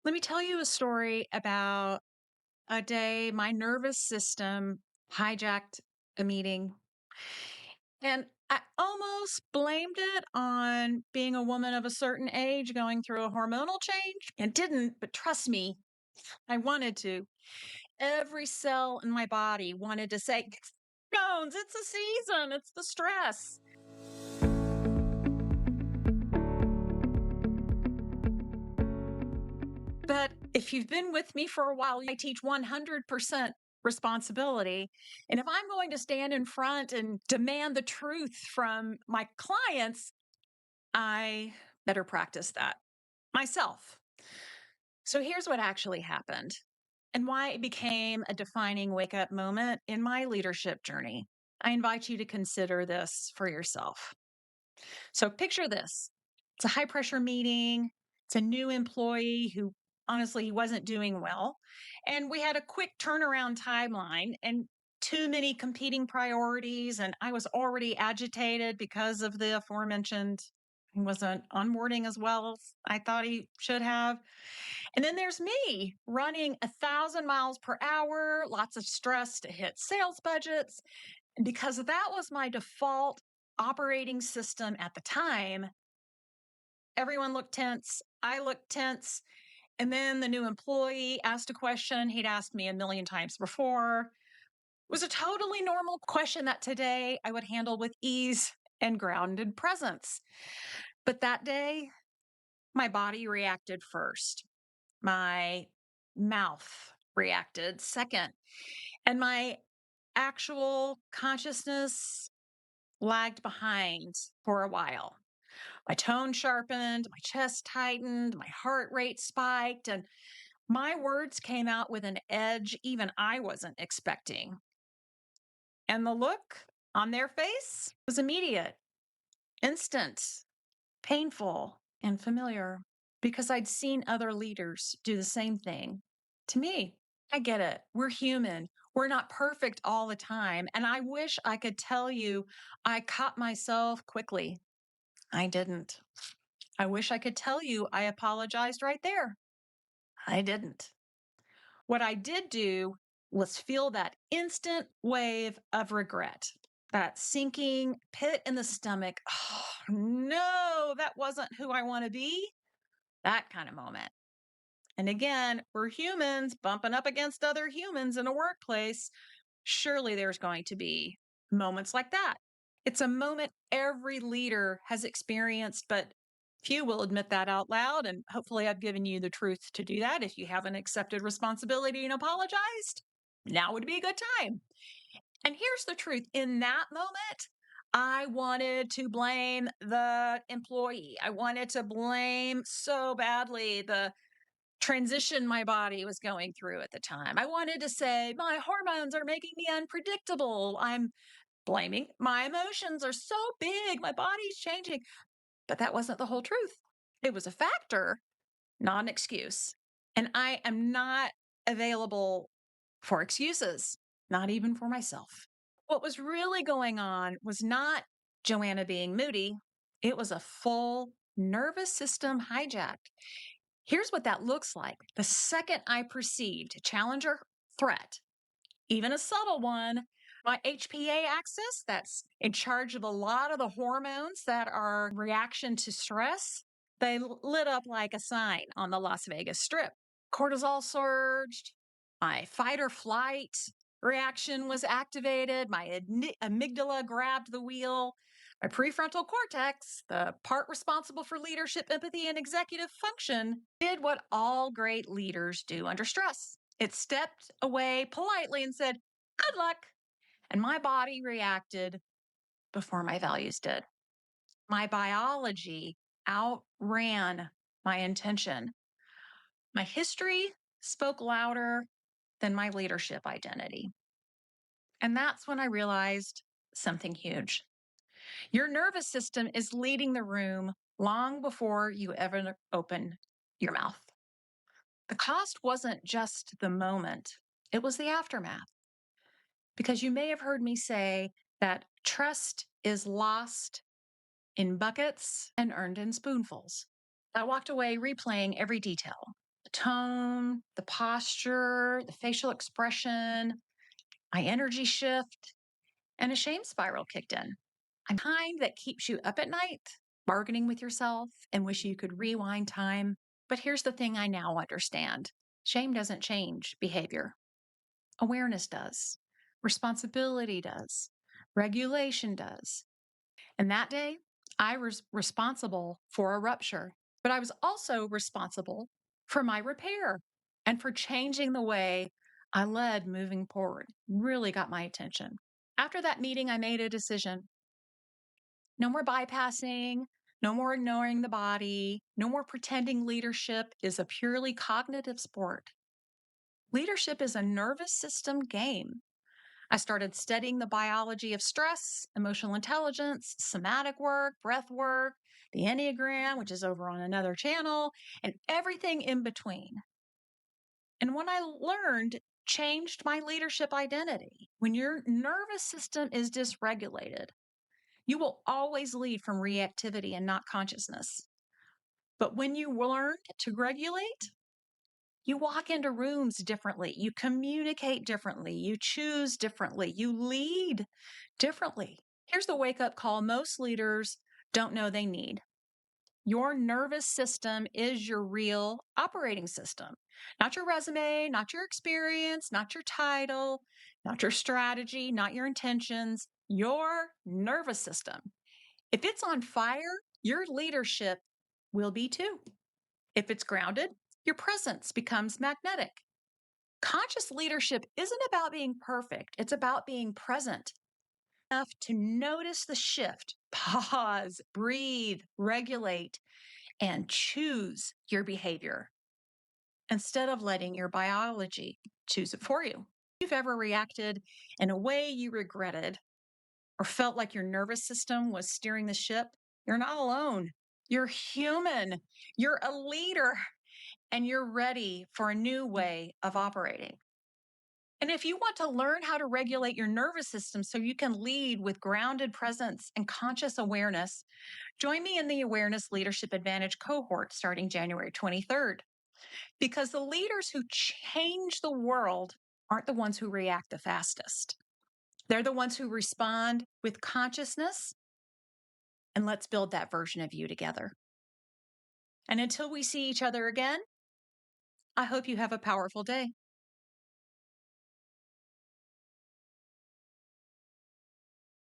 Let me tell you a story about a day my nervous system hijacked a meeting. And I almost blamed it on being a woman of a certain age going through a hormonal change and didn't, but trust me, I wanted to. Every cell in my body wanted to say, Jones, it's a season, it's the stress. But if you've been with me for a while, I teach 100% responsibility. And if I'm going to stand in front and demand the truth from my clients, I better practice that myself. So here's what actually happened and why it became a defining wake up moment in my leadership journey. I invite you to consider this for yourself. So picture this, it's a high pressure meeting. It's a new employee who honestly he wasn't doing well. And we had a quick turnaround timeline and too many competing priorities. And I was already agitated because of the aforementioned. He wasn't onboarding as well as I thought he should have. And then there's me running 1,000 miles per hour, lots of stress to hit sales budgets. And because that was my default operating system at the time, everyone looked tense. I looked tense. And then the new employee asked a question he'd asked me a million times before. It was a totally normal question that today I would handle with ease and grounded presence. But that day, my body reacted first. My mouth reacted second. And my actual consciousness lagged behind for a while. My tone sharpened, my chest tightened, my heart rate spiked, and my words came out with an edge even I wasn't expecting. And the look on their face was immediate, instant, painful, and familiar because I'd seen other leaders do the same thing to me. I get it. We're human. We're not perfect all the time. And I wish I could tell you I caught myself quickly. I didn't. I wish I could tell you I apologized right there. I didn't. What I did do was feel that instant wave of regret, that sinking pit in the stomach. Oh, no, that wasn't who I want to be. That kind of moment. And again, we're humans bumping up against other humans in a workplace. Surely there's going to be moments like that. It's a moment every leader has experienced, but few will admit that out loud. And hopefully, I've given you the truth to do that. If you haven't accepted responsibility and apologized, now would be a good time. And here's the truth in that moment, I wanted to blame the employee. I wanted to blame so badly the transition my body was going through at the time. I wanted to say, my hormones are making me unpredictable. I'm blaming my emotions are so big. My body's changing. But that wasn't the whole truth. It was a factor, not an excuse. And I am not available for excuses, not even for myself. What was really going on was not Joanna being moody, it was a full nervous system hijack. Here's what that looks like. The second I perceived a challenge or threat, even a subtle one, my HPA axis, that's in charge of a lot of the hormones that are reaction to stress, they lit up like a sign on the Las Vegas Strip. Cortisol surged, my fight or flight reaction was activated, my amygdala grabbed the wheel, my prefrontal cortex, the part responsible for leadership, empathy, and executive function, did what all great leaders do under stress. It stepped away politely and said, good luck. And my body reacted before my values did. My biology outran my intention. My history spoke louder than my leadership identity. And that's when I realized something huge. Your nervous system is leading the room long before you ever open your mouth. The cost wasn't just the moment, it was the aftermath. Because you may have heard me say that trust is lost in buckets and earned in spoonfuls. I walked away replaying every detail. the tone, the posture, the facial expression, my energy shift, and a shame spiral kicked in. I'm kind that keeps you up at night, bargaining with yourself and wish you could rewind time. But here's the thing I now understand: shame doesn't change behavior, awareness does, responsibility does, regulation does. And that day, I was responsible for a rupture, but I was also responsible for my repair and for changing the way I led moving forward. Really got my attention. After that meeting, I made a decision: no more bypassing, no more ignoring the body, no more pretending leadership is a purely cognitive sport. Leadership is a nervous system game. I started studying the biology of stress, emotional intelligence, somatic work, breath work, the Enneagram, which is over on another channel, and everything in between. And when I learned, changed my leadership identity. When your nervous system is dysregulated, you will always lead from reactivity and not consciousness. But when you learn to regulate, you walk into rooms differently, you communicate differently, you choose differently, you lead differently. Here's the wake up call most leaders don't know they need: your nervous system is your real operating system, not your resume, not your experience, not your title, not your strategy, not your intentions, your nervous system. If it's on fire, your leadership will be too. If it's grounded, your presence becomes magnetic. Conscious leadership isn't about being perfect, it's about being present enough to notice the shift, pause, breathe, regulate, and choose your behavior instead of letting your biology choose it for you. If you've ever reacted in a way you regretted or felt like your nervous system was steering the ship, you're not alone. You're human, you're a leader, and you're ready for a new way of operating. And if you want to learn how to regulate your nervous system so you can lead with grounded presence and conscious awareness, join me in the Awareness Leadership Advantage cohort starting January 23rd. Because the leaders who change the world aren't the ones who react the fastest. They're the ones who respond with consciousness. And let's build that version of you together. And until we see each other again, I hope you have a powerful day.